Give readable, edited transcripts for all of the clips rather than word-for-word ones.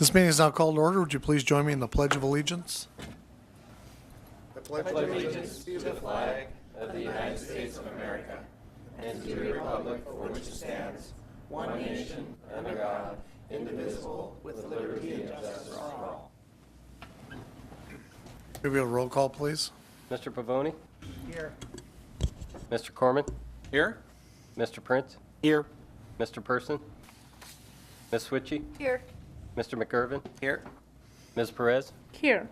This meeting is now called to order. Would you please join me in the Pledge of Allegiance? Give me a roll call, please. Mr. Pavoni? Here. Mr. Corman? Here. Mr. Prince? Here. Mr. Person? Ms. Switchy? Here. Mr. McGurven? Here. Ms. Perez? Here.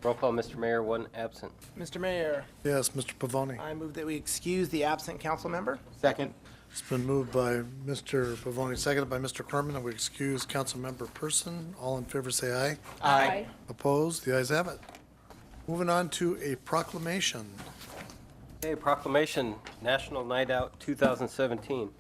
Roll call, Mr. Mayor, one absent. Mr. Mayor, Yes, Mr. Pavoni. I move that we excuse the absent council member. Second. It's been moved by Mr. Pavoni, seconded by Mr. Corman, and we excuse Councilmember Person. All in favor say aye. Aye. Opposed? The ayes have it. Moving on to a proclamation. Okay, proclamation, National Night Out 2017.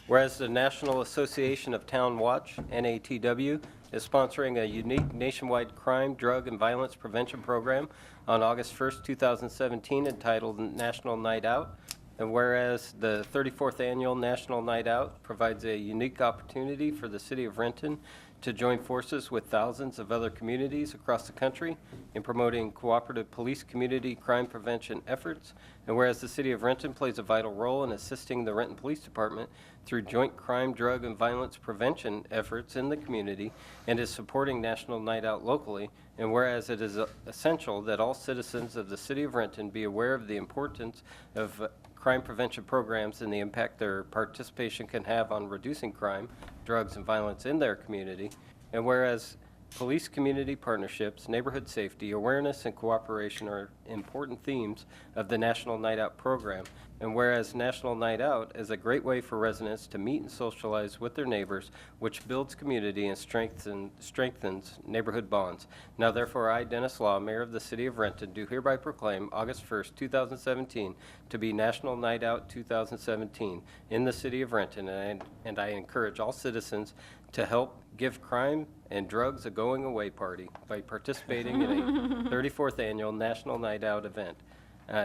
Whereas the National Association of Town Watch, NATW, is sponsoring a unique nationwide crime, drug, and violence prevention program on August 1st, 2017, entitled National Night Out. And whereas the 34th Annual National Night Out provides a unique opportunity for the City of Renton to join forces with thousands of other communities across the country in promoting cooperative police community crime prevention efforts. And whereas the City of Renton plays a vital role in assisting the Renton Police Department through joint crime, drug, and violence prevention efforts in the community and is supporting National Night Out locally. And whereas it is essential that all citizens of the City of Renton be aware of the importance of crime prevention programs and the impact their participation can have on reducing crime, drugs, and violence in their community. And whereas police community partnerships, neighborhood safety, awareness, and cooperation are important themes of the National Night Out program. And whereas National Night Out is a great way for residents to meet and socialize with their neighbors, which builds community and strengthens neighborhood bonds. Now therefore, I, Dennis Law, Mayor of the City of Renton, do hereby proclaim August 1st, 2017 to be National Night Out 2017 in the City of Renton, and I encourage all citizens to help give crime and drugs a going-away party by participating in a 34th Annual National Night Out event.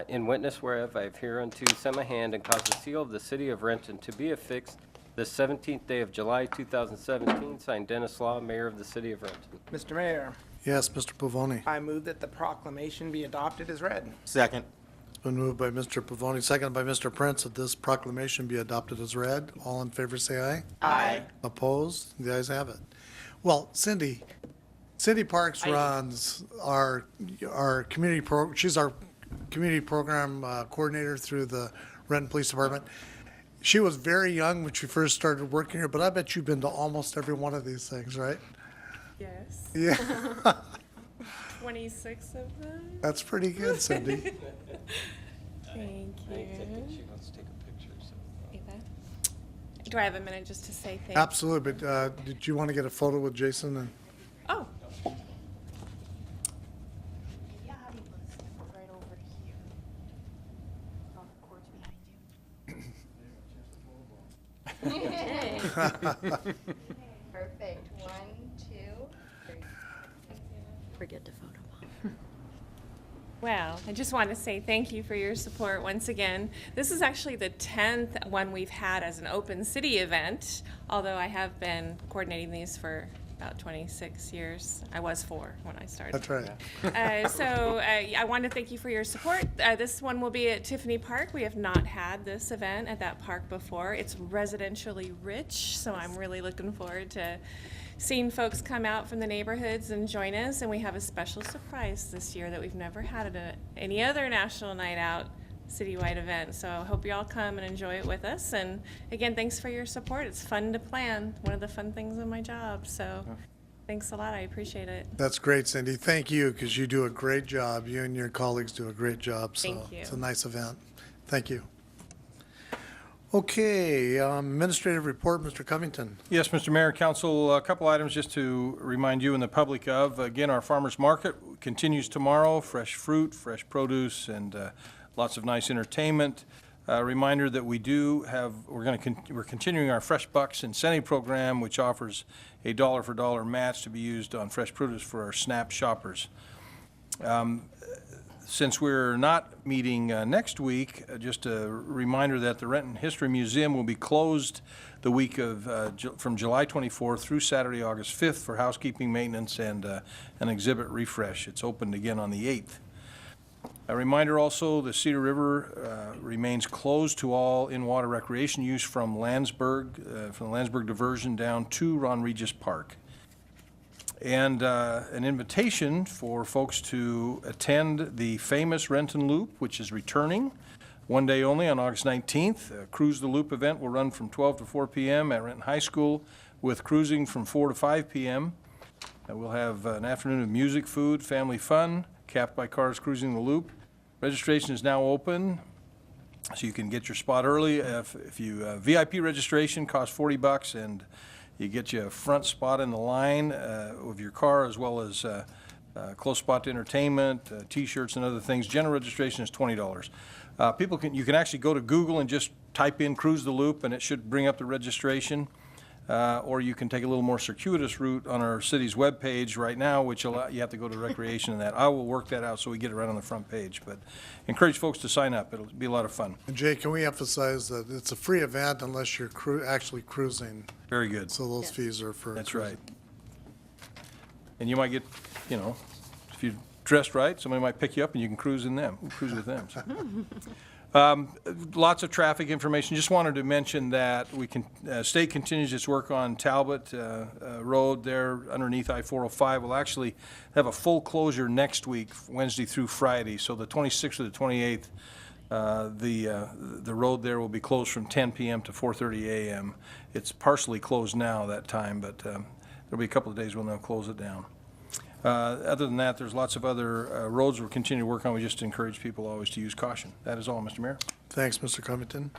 In witness whereof I have hereunto sent my hand and caused the seal of the City of Renton to be affixed the 17th day of July 2017, signed Dennis Law, Mayor of the City of Renton. Mr. Mayor, Yes, Mr. Pavoni. I move that the proclamation be adopted as read. Second. It's been moved by Mr. Pavoni, seconded by Mr. Prince, that this proclamation be adopted as read. All in favor say aye. Aye. Opposed? The ayes have it. Well, Cindy Parks runs our community she's our community program coordinator through the Renton Police Department. She was very young when she first started working here, but I bet you've been to almost every one of these things, right? Yes. Yeah, 26 of them. that's pretty good, Cindy. Thank I you. think she wants to take a picture, so. Ava? Do I have a minute just to say thank you? Absolutely, but did you want to get a photo with Jason? And Oh, Yeah, he was right over here. On the court behind you. Perfect. 1, 2, 3. Forget to photo. well, I just want to say thank you for your support once again. This is actually the 10th one we've had as an open city event, although I have been coordinating these for about 26 years. I was 4 when I started. That's right. I want to thank you for your support. This one will be at Tiffany Park. We have not had this event at that park before. It's residentially rich, so I'm really looking forward to seeing folks come out from the neighborhoods and join us. And we have a special surprise this year that we've never had at any other National Night Out citywide event. So I hope you all come and enjoy it with us. And again, thanks for your support. It's fun to plan. One of the fun things of my job. So thanks a lot. I appreciate it. That's great, Cindy. Thank you, because you do a great job. You and your colleagues do a great job. So Thank you. it's a nice event. Thank you. Okay, administrative report, Mr. Covington. Yes, Mr. Mayor, Council, a couple items just to remind you and the public of. Again, our farmers market continues tomorrow, fresh fruit, fresh produce, and lots of nice entertainment. Reminder that we do have, we're continuing our Fresh Bucks incentive program, which offers a dollar-for-dollar match to be used on fresh produce for our SNAP shoppers. Since we're not meeting next week, just a reminder that the Renton History Museum will be closed the week of, from July 24th through Saturday, August 5th for housekeeping, maintenance, and an exhibit refresh. It's opened again on the 8th. A reminder also, the Cedar River remains closed to all in-water recreation use from the Landsberg diversion down to Ron Regis Park. And an invitation for folks to attend the famous Renton Loop, which is returning one day only on August 19th. A Cruise the Loop event will run from 12 to 4 p.m. at Renton High School, with cruising from 4 to 5 p.m. We'll have an afternoon of music, food, family fun, capped by cars cruising the loop. Registration is now open, so you can get your spot early. If you VIP registration costs $40, and you get you a front spot in the line of your car, as well as close spot to entertainment, T-shirts and other things. General registration is $20. You can actually go to Google and just type in Cruise the Loop, and it should bring up the registration. Or you can take a little more circuitous route on our city's webpage right now, which you have to go to recreation and that. I will work that out so we get it right on the front page. But encourage folks to sign up. It'll be a lot of fun. And Jay, can we emphasize that it's a free event unless you're actually cruising? Very good. So those fees are for. That's right. And you might get, if you dressed right, somebody might pick you up and you can cruise with them. So. Lots of traffic information. Just wanted to mention that state continues its work on Talbot Road there underneath I-405. We'll actually have a full closure next week, Wednesday through Friday. So the 26th or the 28th, the road there will be closed from 10 p.m. to 4:30 a.m. It's partially closed now that time, but there'll be a couple of days when they'll close it down. Other than that, there's lots of other roads we'll continue to work on. We just encourage people always to use caution. That is all, Mr. Mayor. Thanks, Mr. Covington.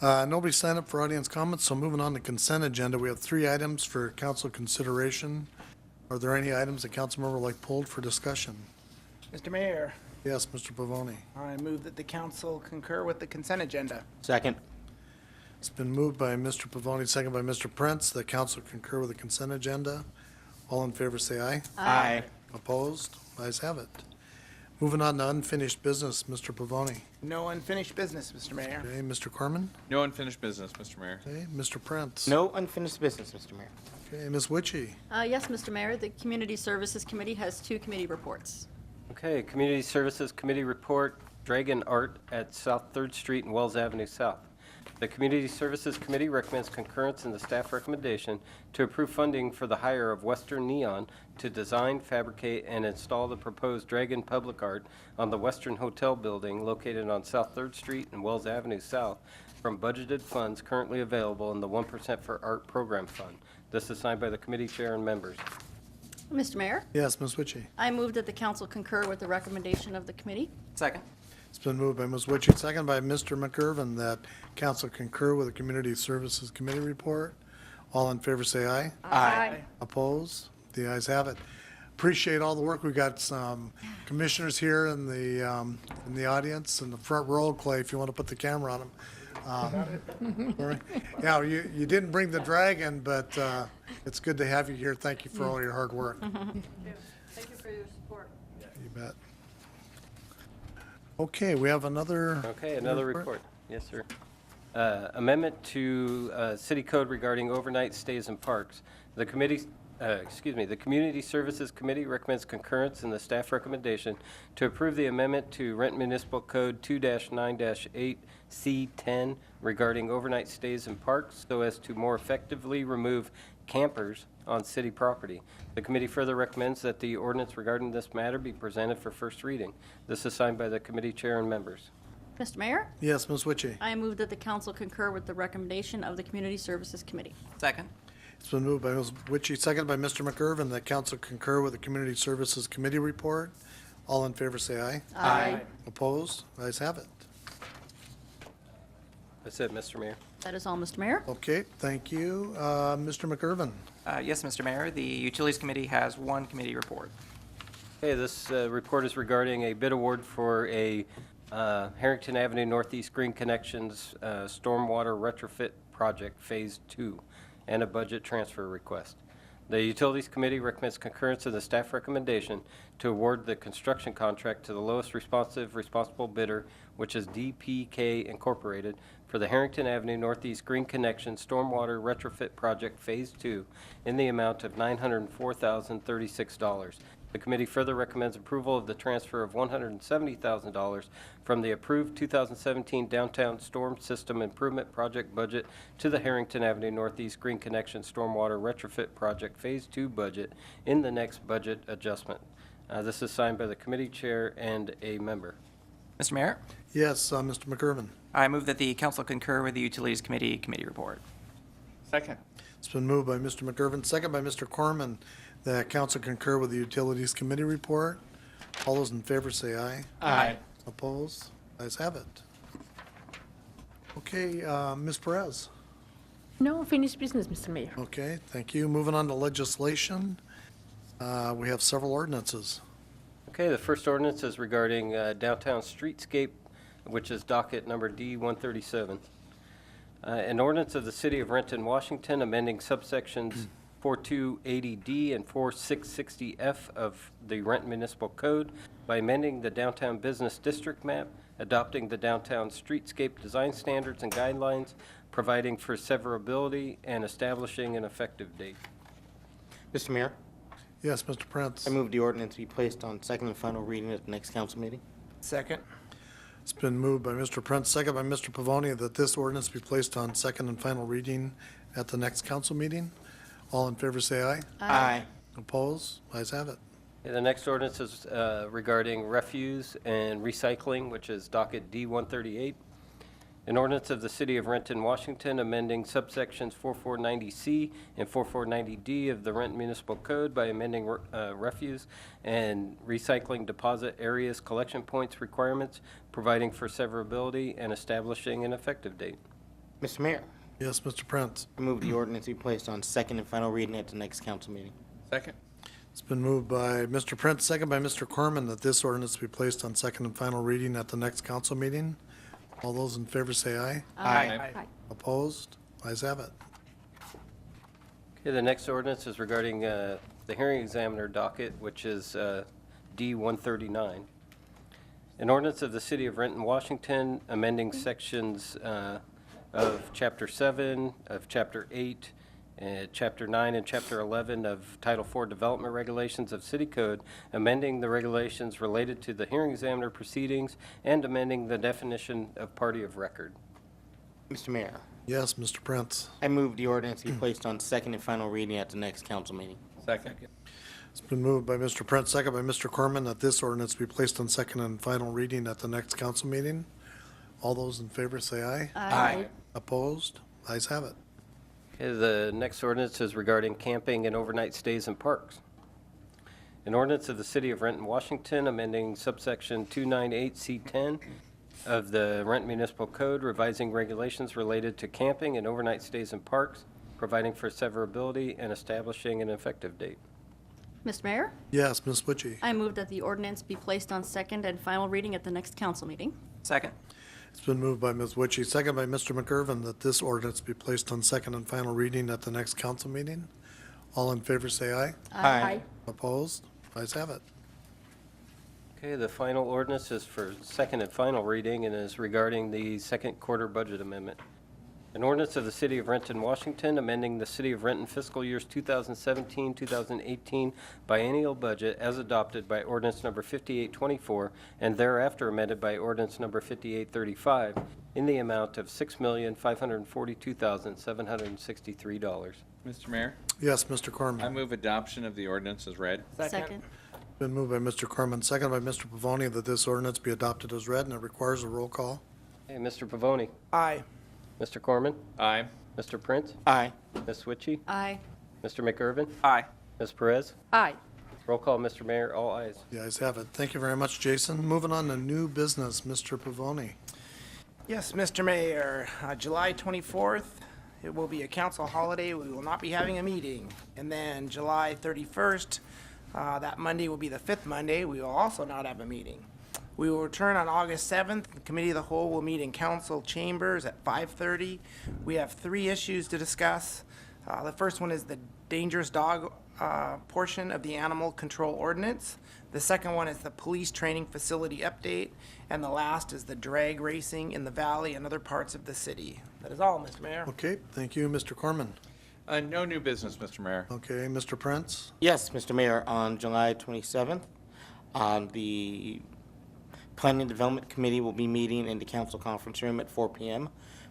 Nobody signed up for audience comments, so moving on to consent agenda, we have 3 items for council consideration. Are there any items that council member would like pulled for discussion? Mr. Mayor, Yes, Mr. Pavoni. I move that the council concur with the consent agenda. Second. It's been moved by Mr. Pavoni, second by Mr. Prince, that council concur with the consent agenda. All in favor, say aye. Aye. Opposed? Ayes have it. Moving on to unfinished business, Mr. Pavoni. No unfinished business, Mr. Mayor. Okay, Mr. Corman? No unfinished business, Mr. Mayor. Okay, Mr. Prince? No unfinished business, Mr. Mayor. Okay, Ms. Witchy? Yes, Mr. Mayor, the Community Services Committee has 2 committee reports. Okay, Community Services Committee report, Dragon Art at South 3rd Street and Wells Avenue South. The Community Services Committee recommends concurrence in the staff recommendation to approve funding for the hire of Western Neon to design, fabricate, and install the proposed Dragon Public Art on the Western Hotel building located on South 3rd Street and Wells Avenue South from budgeted funds currently available in the 1% for Art Program Fund. This is signed by the committee chair and members. Mr. Mayor, Yes, Ms. Witchy? I move that the council concur with the recommendation of the committee. Second. It's been moved by Ms. Witchy, second by Mr. McIrvin, that council concur with the Community Services Committee report. All in favor, say aye. Aye. Opposed? The ayes have it. Appreciate all the work. We've got some commissioners here in the audience, in the front row. Clay, if you want to put the camera on them. Yeah, you didn't bring the dragon, but it's good to have you here. Thank you for all your hard work. Thank you for your support. You bet. Okay, we have another. Okay, another report. Yes, sir. Amendment to City Code regarding overnight stays in parks. The Community Services Committee recommends concurrence in the staff recommendation to approve the amendment to Renton Municipal Code 2-9-8C10 regarding overnight stays in parks so as to more effectively remove campers on city property. The committee further recommends that the ordinance regarding this matter be presented for first reading. This is signed by the committee chair and members. Mr. Mayor, Yes, Ms. Witchy. I move that the council concur with the recommendation of the Community Services Committee. Second. It's been moved by Ms. Witchy, second by Mr. McIrvin, that council concur with the Community Services Committee report. All in favor, say aye. Aye. Opposed? Ayes have it. That's it, Mr. Mayor. That is all, Mr. Mayor. Okay, thank you. Mr. McIrvin? Yes, Mr. Mayor. The Utilities Committee has 1 committee report. Okay, this report is regarding a bid award for a Harrington Avenue Northeast Green Connections Stormwater Retrofit Project Phase 2 and a budget transfer request. The Utilities Committee recommends concurrence in the staff recommendation to award the construction contract to the lowest responsible bidder, which is DPK Incorporated, for the Harrington Avenue Northeast Green Connection Stormwater Retrofit Project Phase 2 in the amount of $904,036. The committee further recommends approval of the transfer of $170,000 from the approved 2017 Downtown Storm System Improvement Project budget to the Harrington Avenue Northeast Green Connection Stormwater Retrofit Project Phase 2 budget in the next budget adjustment. This is signed by the committee chair and a member. Mr. Mayor, Yes, Mr. McGurven. I move that the council concur with the Utilities Committee committee report. Second. It's been moved by Mr. McGurven, second by Mr. Corman, that council concur with the Utilities Committee report. All those in favor say aye. Aye. Opposed? Ayes have it. Okay, Ms. Perez. No unfinished business, Mr. Mayor. Okay, thank you. Moving on to legislation. We have several ordinances. Okay, the first ordinance is regarding downtown streetscape, which is docket number D-137. An ordinance of the City of Renton, Washington, amending subsections 4280D and 4660F of the Renton Municipal Code by amending the downtown business district map, adopting the downtown streetscape design standards and guidelines, providing for severability, and establishing an effective date. Mr. Mayor, Yes, Mr. Prince. I move the ordinance be placed on second and final reading at the next council meeting. Second. It's been moved by Mr. Prince, second by Mr. Pavoni, that this ordinance be placed on second and final reading at the next council meeting. All in favor say aye. Aye. Opposed? Ayes have it. Okay, the next ordinance is regarding refuse and recycling, which is docket D-138. An ordinance of the City of Renton, Washington, amending subsections 4490C and 4490D of the Renton Municipal Code by amending refuse and recycling deposit areas, collection points requirements, providing for severability, and establishing an effective date. Mr. Mayor, Yes, Mr. Prince. I move the ordinance be placed on second and final reading at the next council meeting. Second. It's been moved by Mr. Prince, second by Mr. Corman, that this ordinance be placed on second and final reading at the next council meeting. All those in favor say aye. Aye. Opposed? Ayes have it. Okay, the next ordinance is regarding the hearing examiner docket, which is D-139. An ordinance of the City of Renton, Washington, amending sections of Chapter 7, of Chapter 8, Chapter 9, and Chapter 11 of Title 4 Development Regulations of City Code, amending the regulations related to the hearing examiner proceedings, and amending the definition of party of record. Mr. Mayor, Yes, Mr. Prince. I move the ordinance be placed on second and final reading at the next council meeting. Second. It's been moved by Mr. Prince, second by Mr. Corman, that this ordinance be placed on second and final reading at the next council meeting. All those in favor say aye. Aye. Opposed? Ayes have it. Okay, the next ordinance is regarding camping and overnight stays in parks. An ordinance of the City of Renton, Washington, amending subsection 298C10 of the Renton Municipal Code, revising regulations related to camping and overnight stays in parks, providing for severability, and establishing an effective date. Mr. Mayor, Yes, Ms. Witchy. I move that the ordinance be placed on second and final reading at the next council meeting. Second. It's been moved by Ms. Witchy, second by Mr. McGurven, that this ordinance be placed on second and final reading at the next council meeting. All in favor say aye. Aye. Opposed? Ayes have it. Okay, the final ordinance is for second and final reading and is regarding the second quarter budget amendment. An ordinance of the City of Renton, Washington, amending the City of Renton fiscal years 2017-2018 biennial budget as adopted by ordinance number 5824 and thereafter amended by ordinance number 5835 in the amount of $6,542,763. Mr. Mayor, Yes, Mr. I Corman. move adoption of the ordinance as read. Second. Been moved by Mr. Corman, second by Mr. Pavoni, that this ordinance be adopted as read, and it requires a roll call. Hey, Mr. Pavoni, Aye. Mr. Corman, Aye. Mr. Prince, Aye. Ms. Witchy, Aye. Mr. McGurven, Aye. Ms. Perez. Aye. Roll call, Mr. Mayor, all ayes. The ayes have it. Thank you very much, Jason. Moving on to new business, Mr. Pavoni. Yes, Mr. Mayor, July 24th, it will be a council holiday. We will not be having a meeting. And then July 31st, that Monday will be the fifth Monday. We will also not have a meeting. We will return on August 7th. The Committee of the Whole will meet in council chambers at 5:30. We have 3 issues to discuss. The first one is the dangerous dog portion of the animal control ordinance. The second one is the police training facility update. And the last is the drag racing in the valley and other parts of the city. That is all, Mr. Mayor. Okay, thank you, Mr. Corman. No new business, Mr. Mayor. Okay, Mr. Prince? Yes, Mr. Mayor, on July 27th, the Planning and Development Committee will be meeting in the council conference room at 4 p.m.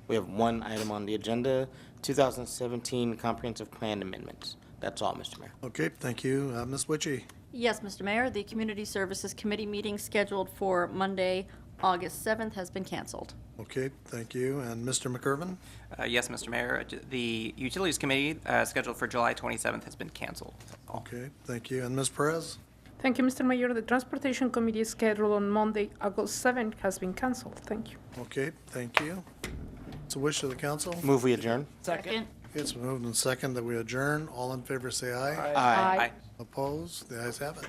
We have one item on the agenda, 2017 Comprehensive Plan Amendments. That's all, Mr. Mayor. Okay, thank you. Ms. Witchy? Yes, Mr. Mayor, the Community Services Committee meeting scheduled for Monday, August 7th has been canceled. Okay, thank you. And Mr. McIrvin? Yes, Mr. Mayor, the Utilities Committee scheduled for July 27th has been canceled. Okay, thank you. And Ms. Perez? Thank you, Mr. Mayor. The Transportation Committee scheduled on Monday, August 7th has been canceled. Thank you. Okay, thank you. It's a wish of the council. Move we adjourn. Second. It's been moved and second that we adjourn. All in favor say aye. Aye. Aye. Opposed? The ayes have it.